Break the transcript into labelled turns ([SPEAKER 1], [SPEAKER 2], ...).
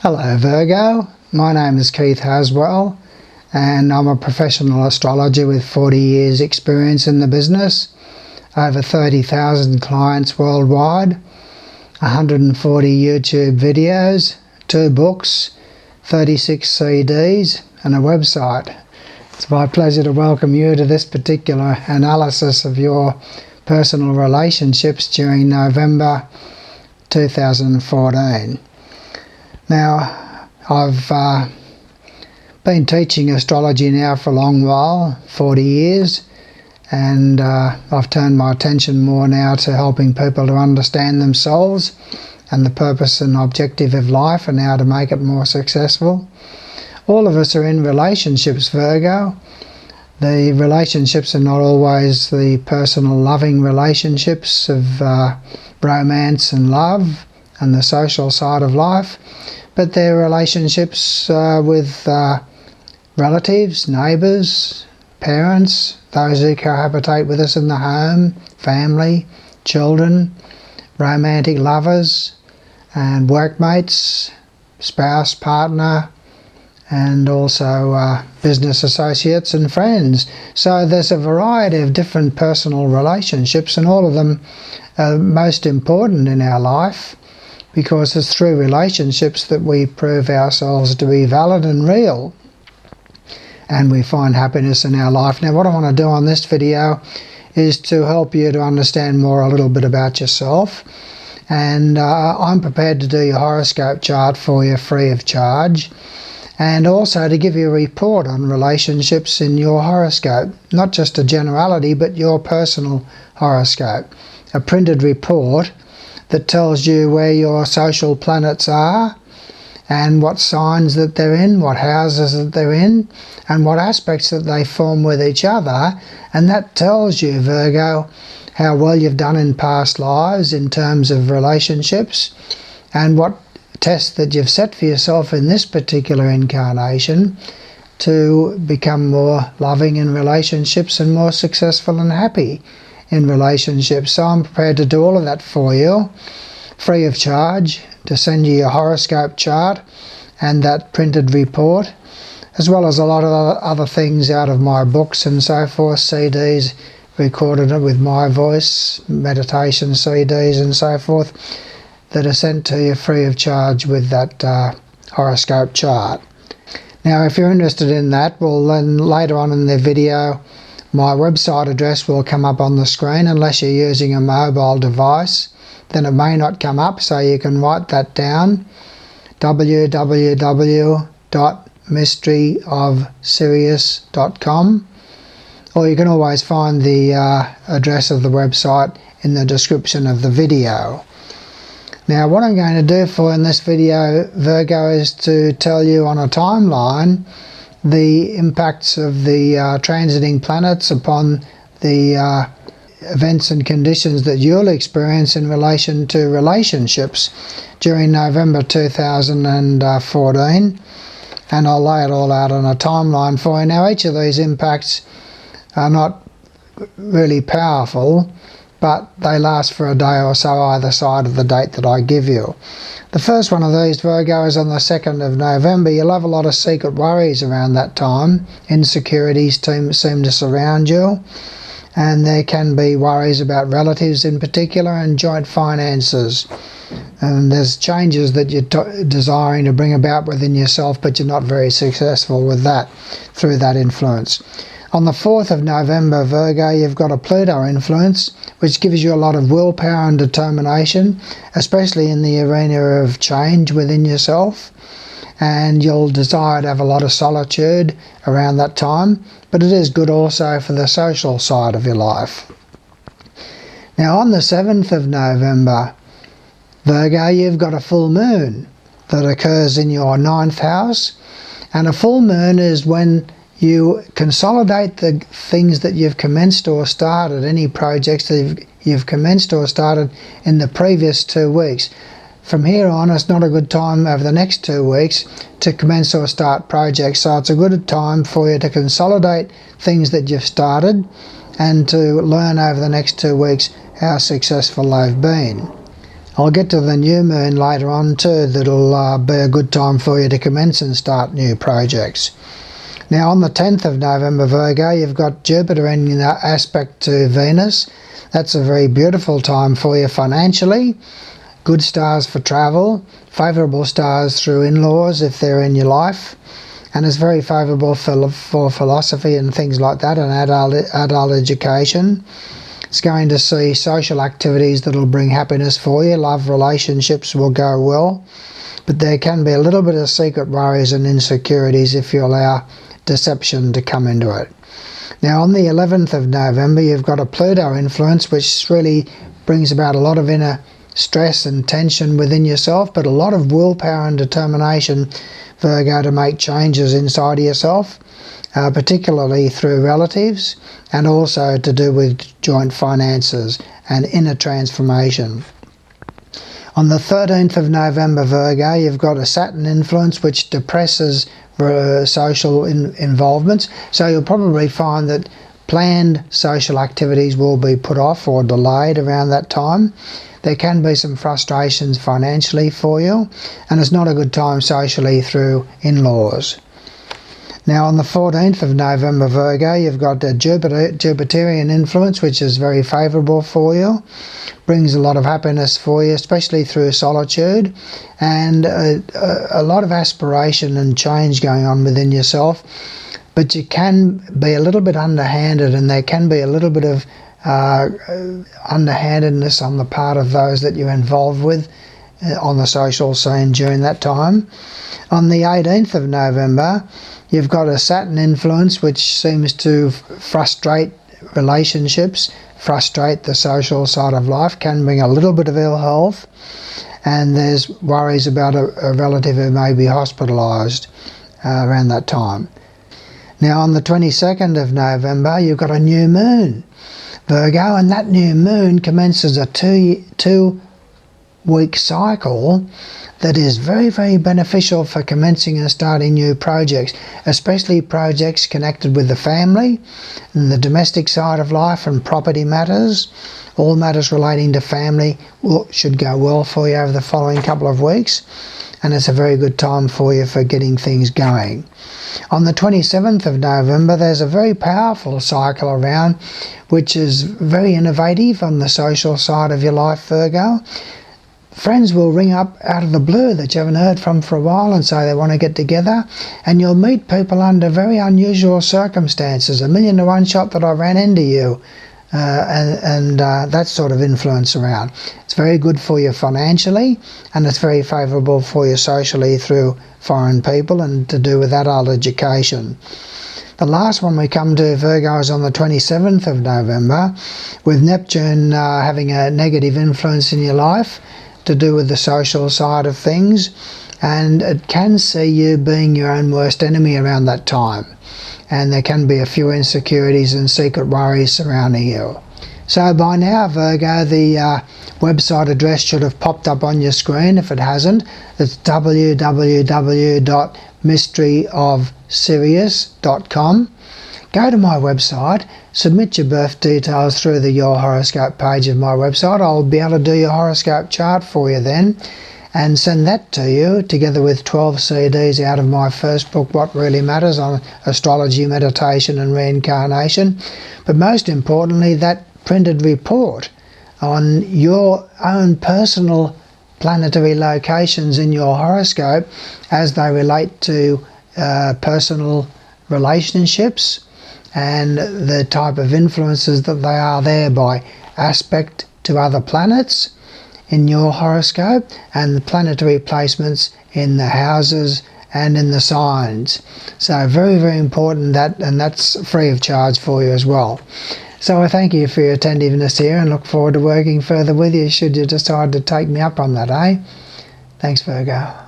[SPEAKER 1] Hello Virgo, my name is Keith Haswell and I'm a professional astrologer with 40 years experience in the business, over 30,000 clients worldwide, 140 YouTube videos, 2 books, 36 CDs and a website. It's my pleasure to welcome you to this particular analysis of your personal relationships during November 2014. Now, I've been teaching astrology now for a long while, 40 years, and I've turned my attention more now to helping people to understand themselves and the purpose and objective of life and how to make it more successful. All of us are in relationships, Virgo. The relationships are not always the personal loving relationships of romance and love and the social side of life, but they're relationships with relatives, neighbours, parents, those who cohabitate with us in the home, family, children, romantic lovers, and workmates, spouse, partner, and also business associates and friends. So there's a variety of different personal relationships, and all of them are most important in our life, because it's through relationships that we prove ourselves to be valid and real, and we find happiness in our life. Now, what I want to do on this video is to help you to understand more a little bit about yourself, and I'm prepared to do your horoscope chart for you free of charge, and also to give you a report on relationships in your horoscope, not just a generality but your personal horoscope, a printed report that tells you where your social planets are and what signs that they're in, what houses that they're in, and what aspects that they form with each other. And that tells you, Virgo, how well you've done in past lives in terms of relationships, and what tests that you've set for yourself in this particular incarnation to become more loving in relationships and more successful and happy in relationships. So I'm prepared to do all of that for you free of charge, to send you your horoscope chart and that printed report, as well as a lot of other things out of my books and so forth, CDs recorded with my voice, meditation CDs and so forth, that are sent to you free of charge with that horoscope chart. Now, if you're interested in that, well, then later on in the video my website address will come up on the screen. Unless you're using a mobile device, then it may not come up, so you can write that down: www.mysteryofsirius.com, or you can always find the address of the website in the description of the video. Now, what I'm going to do for in this video, Virgo, is to tell you on a timeline the impacts of the transiting planets upon the events and conditions that you'll experience in relation to relationships during November 2014, and I'll lay it all out on a timeline for you. Now, each of these impacts are not really powerful, but they last for a day or so either side of the date that I give you. The first one of these, Virgo, is on the 2nd of November. You'll have a lot of secret worries around that time. Insecurities seem to surround you, and there can be worries about relatives in particular and joint finances. And there's changes that you're desiring to bring about within yourself, but you're not very successful with that through that influence. On the 4th of November, Virgo, you've got a Pluto influence, which gives you a lot of willpower and determination, especially in the arena of change within yourself. And you'll desire to have a lot of solitude around that time, but it is good also for the social side of your life. Now, on the 7th of November, Virgo, you've got a full moon that occurs in your 9th house, and a full moon is when you consolidate the things that you've commenced or started, any projects that you've commenced or started in the previous 2 weeks. From here on, it's not a good time over the next 2 weeks to commence or start projects, so it's a good time for you to consolidate things that you've started and to learn over the next 2 weeks how successful they've been. I'll get to the new moon later on too. That'll be a good time for you to commence and start new projects. Now on the 10th of November, Virgo, you've got Jupiter in aspect to Venus. That's a very beautiful time for you financially. Good stars for travel, favourable stars through in-laws if they're in your life, and it's very favourable for philosophy and things like that, and adult education. It's going to see social activities that will bring happiness for you. Love relationships will go well, but there can be a little bit of secret worries and insecurities if you allow deception to come into it. Now on the 11th of November, you've got a Pluto influence, which really brings about a lot of inner stress and tension within yourself, but a lot of willpower and determination, Virgo, to make changes inside of yourself, particularly through relatives, and also to do with joint finances and inner transformation. On the 13th of November, Virgo, you've got a Saturn influence which depresses social involvements, so you'll probably find that planned social activities will be put off or delayed around that time. There can be some frustrations financially for you, and it's not a good time socially through in-laws. Now on the 14th of November, Virgo, you've got a Jupiterian influence, which is very favourable for you. Brings a lot of happiness for you, especially through solitude, and a lot of aspiration and change going on within yourself. But you can be a little bit underhanded, and there can be a little bit of underhandedness on the part of those that you're involved with on the social scene during that time. On the 18th of November, you've got a Saturn influence which seems to frustrate relationships, frustrate the social side of life, can bring a little bit of ill health, and there's worries about a relative who may be hospitalised around that time. Now on the 22nd of November, you've got a new moon, Virgo, and that new moon commences a two-week cycle that is very, very beneficial for commencing and starting new projects, especially projects connected with the family and the domestic side of life and property matters. All matters relating to family should go well for you over the following couple of weeks, and it's a very good time for you for getting things going. On the 27th of November, there's a very powerful cycle around, which is very innovative on the social side of your life, Virgo. Friends will ring up out of the blue that you haven't heard from for a while and say they want to get together, and you'll meet people under very unusual circumstances. 1,000,000 to 1 shot that I ran into you, and that sort of influence around. It's very good for you financially, and it's very favourable for you socially through foreign people and to do with adult education. The last one we come to, Virgo, is on the 27th of November, with Neptune having a negative influence in your life to do with the social side of things, and it can see you being your own worst enemy around that time, and there can be a few insecurities and secret worries surrounding you. So by now, Virgo, the website address should have popped up on your screen. If it hasn't, it's www.mysteryofsirius.com. Go to my website, submit your birth details through the Your Horoscope page of my website. I'll be able to do your horoscope chart for you then, and send that to you together with 12 CDs out of my first book, What Really Matters, on astrology, meditation and reincarnation. But most importantly, that printed report on your own personal planetary locations in your horoscope as they relate to personal relationships and the type of influences that they are there by aspect to other planets in your horoscope, and the planetary placements in the houses and in the signs. So very, very important, that, and that's free of charge for you as well. So I thank you for your attentiveness here and look forward to working further with you should you decide to take me up on that, eh? Thanks, Virgo.